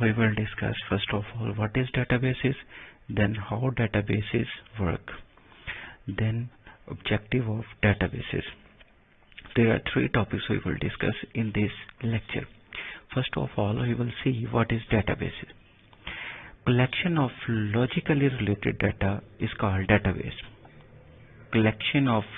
We will discuss first of all what is databases, then how databases work, then objective of databases. There are three topics we will discuss in this lecture. First of all, we will see what is databases. Collection of logically related data is called database. Collection of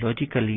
logically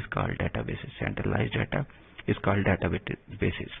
is called databases. Centralized data is called databases.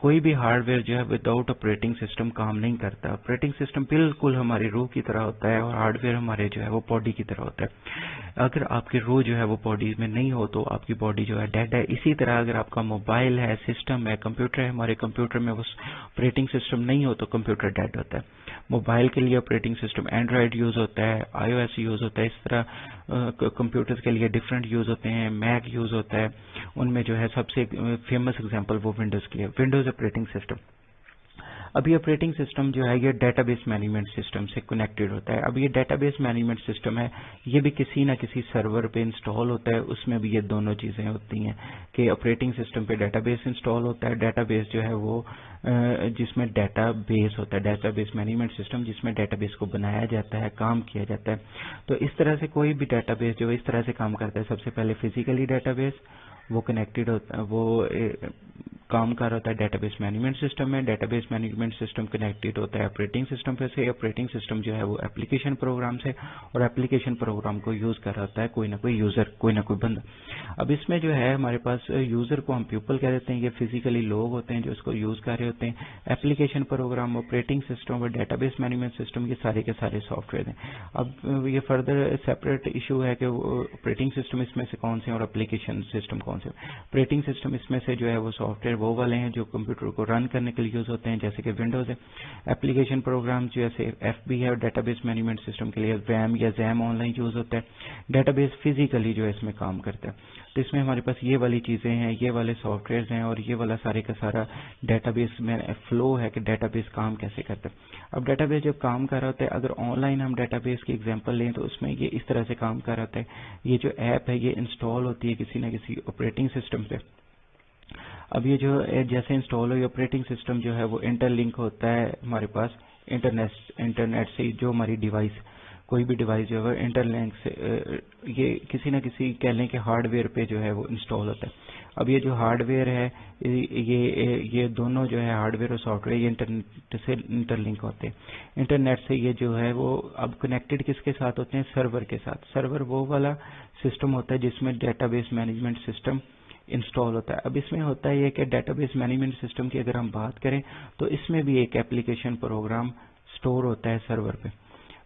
کوئی بھی hard where جو ہے without operating system کام نہیں کرتا. Operating system بالکل ہماری روح کی طرح ہوتا ہے اور ہارڈ ویئر ہمارے جو ہے وہ باڈی کی طرح ہوتا ہے. اگر آپ کی روح جو ہے وہ باڈی میں نہیں ہو تو آپ کی باڈی جو ہے ڈیڈ ہے. اسی طرح اگر آپ کا موبائل ہے, سسٹم ہے, کمپیوٹر ہے, ہمارے کمپیوٹر میں وہ آپریٹنگ سسٹم نہیں ہو تو کمپیوٹر ڈیڈ ہوتا ہے. موبائل کے لیے آپریٹنگ سسٹم اینڈرائڈ یوز ہوتا ہے, آئی او ایس یوز ہوتا ہے. اس طرح کمپیوٹر کے لیے ڈفرینٹ یوز ہوتے ہیں, میک یوز ہوتا ہے. ان میں جو ہے سب سے فیمس اگزامپل وہ ونڈوز کی ہے, ونڈوز آپریٹنگ سسٹم. اب یہ آپریٹنگ سسٹم جو ہے یہ ڈیٹا بیس مینجمنٹ سسٹم سے کنیکٹڈ ہوتا ہے. اب یہ ڈیٹا بیس مینجمنٹ سسٹم ہے, یہ بھی کسی نہ کسی سرور پہ انسٹال ہوتا ہے. اس میں بھی یہ دونوں چیزیں ہوتی ہیں کہ آپریٹنگ سسٹم پہ ڈیٹا بیس انسٹال ہوتا ہے. ڈیٹا بیس جو ہے وہ جس میں ڈیٹا بیس ہوتا ہے, ڈیٹا بیس مینجمنٹ سسٹم جس میں ڈیٹا بیس کو بنایا جاتا ہے, کام کیا جاتا ہے. تو اس طرح سے کوئی بھی ڈیٹا بیس جو ہے اس طرح سے کام کرتا ہے. سب سے پہلے فزیکلی ڈیٹا بیس وہ کنیکٹڈ ہوتا ہے, وہ کام کر ہوتا ہے ڈیٹا بیس مینجمنٹ سسٹم میں. Data base management system connected ہوتا ہے آپریٹنگ سسٹم پہ سے. آپریٹنگ سسٹم جو ہے وہ اپلیکیشن پروگرام سے, اور اپلیکیشن پروگرام کو یوز کر رہا ہوتا ہے کوئی نہ کوئی یوزر, کوئی نہ کوئی بندہ. اب اس میں جو ہے ہمارے پاس یوزر کو ہم پیپل کہہ دیتے ہیں, یہ فزیکلی لوگ ہوتے ہیں جو اس کو یوز کر رہے ہوتے ہیں. اپلیکیشن پروگرام, آپریٹنگ سسٹم اور ڈیٹا بیس مینجمنٹ سسٹم یہ سارے کے سارے سافٹ ویئر ہیں. اب یہ فردر سیپریٹ ایشو ہے کہ آپریٹنگ سسٹم اس میں سے کون سے اور اپلیکیشن سسٹم کون سے. آپریٹنگ سسٹم اس میں سے جو ہے وہ سافٹ ویئر وہ والے ہیں جو کمپیوٹر کو رن کرنے کے لیے یوز ہوتے ہیں, جیسے کہ ونڈوز ہے. اپلیکیشن پروگرام جیسے ایف بی ہے, اور ڈیٹا بیس مینجمنٹ سسٹم کے لیے ویم یا زیم آن لائن یوز ہوتا ہے. ڈیٹا بیس فزیکلی جو ہے اس میں کام کرتا ہے. تو اس میں ہمارے پاس یہ والی چیزیں ہیں, یہ والے سافٹ ویئرز ہیں, اور یہ والا سارے کا سارا ڈیٹا بیس میں فلو ہے کہ ڈیٹا بیس کام کیسے کرتا ہے. اب ڈیٹا بیس جب کام کر رہا ہوتا ہے, اگر آن لائن ہم ڈیٹا بیس کی ایگزامپل لیں تو اس میں یہ اس طرح سے کام کر رہا ہوتا ہے. یہ جو ایپ ہے یہ انسٹال ہوتی ہے کسی نہ کسی آپریٹنگ سسٹم پہ. اب یہ جو جیسے انسٹال ہوئی آپریٹنگ سسٹم جو ہے وہ انٹر لنک ہوتا ہے ہمارے پاس انٹرنیٹ سے. جو ہماری ڈیوائس, کوئی بھی ڈیوائس جو ہے انٹر لنک سے یہ کسی نہ کسی کہہ لیں کہ ہارڈ ویئر پہ جو ہے وہ انسٹال ہوتا ہے. اب یہ جو ہارڈ ویئر ہے یہ دونوں جو ہے ہارڈ ویئر اور سافٹ ویئر یہ انٹرنیٹ سے انٹر لنک ہوتے ہیں. انٹرنیٹ سے یہ جو ہے وہ اب کنیکٹڈ کس کے ساتھ ہوتے ہیں, سرور کے ساتھ. سرور وہ والا سسٹم ہوتا ہے جس میں data base management system install ہوتا ہے. اب اس میں ہوتا ہے یہ کہ ڈیٹا بیس مینجمنٹ سسٹم کی اگر ہم بات کریں تو اس میں بھی ایک اپلیکیشن پروگرام سٹور ہوتا ہے سرور پہ,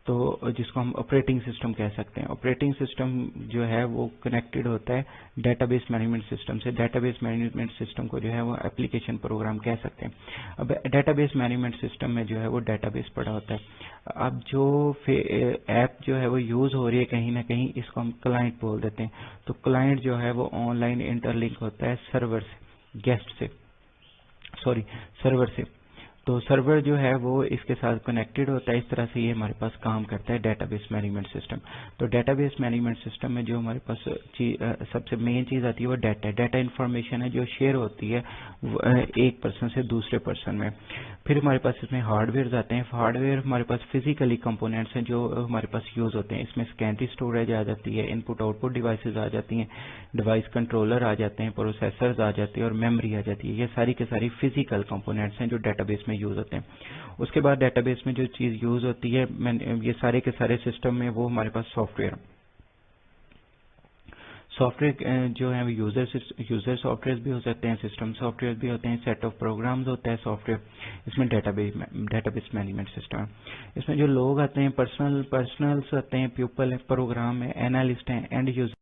تو جس کو ہم آپریٹنگ سسٹم کہہ سکتے ہیں. آپریٹنگ سسٹم جو ہے وہ کنیکٹڈ ہوتا ہے ڈیٹا بیس مینجمنٹ سسٹم سے. ڈیٹا بیس مینجمنٹ سسٹم کو جو ہے وہ اپلیکیشن پروگرام کہہ سکتے ہیں. اب ڈیٹا بیس مینجمنٹ سسٹم میں جو ہے وہ ڈیٹا بیس پڑا ہوتا ہے. اب جو ایپ جو ہے وہ یوز ہو رہی ہے کہیں نہ کہیں اس کو ہم کلائنٹ بول دیتے ہیں. تو کلائنٹ جو ہے وہ آن لائن انٹر لنک ہوتا ہے سرور سے, سرور سے. تو سرور جو ہے وہ اس کے ساتھ کنیکٹڈ ہوتا ہے. اس طرح سے یہ ہمارے پاس کام کرتا ہے ڈیٹا بیس مینجمنٹ سسٹم. تو ڈیٹا بیس مینجمنٹ سسٹم میں جو ہمارے پاس سب سے مین چیز آتی ہے وہ ڈیٹا انفارمیشن ہے جو شیئر ہوتی ہے ایک پرسن سے دوسرے پرسن میں. پھر ہمارے پاس اس میں ہارڈ ویئرز آتے ہیں. ہارڈ ویئر ہمارے پاس فزیکلی کمپوننٹس ہیں جو ہمارے پاس یوز ہوتے ہیں. اس میں سیکنڈری اسٹوریج آ جاتی ہے, ان پٹ آؤٹ پٹ ڈیوائسز آ جاتی ہیں, ڈیوائس کنٹرولر آ جاتے ہیں, پروسیسرز آ جاتے ہیں, اور میموری آ جاتی ہے. یہ ساری کے ساری فزیکل کمپوننٹس ہیں جو ڈیٹا بیس میں یوز ہوتے ہیں. اس کے بعد ڈیٹا بیس میں جو چیز یوز ہوتی ہے یہ سارے کے سارے سسٹم میں وہ ہمارے پاس سافٹ ویئر جو ہیں یوزر سافٹ ویئر بھی ہو سکتے ہیں, سسٹم سافٹ ویئر بھی ہوتے ہیں, سیٹ آف پروگرامز ہوتا ہے سافٹ ویئر. اس میں ڈیٹا بیس مینجمنٹ سسٹم ہے. اس میں جو لوگ آتے ہیں پرسنلز آتے ہیں, پیپل ہے, پروگرام ہے, اینالسٹ ہیں, اینڈ یوزر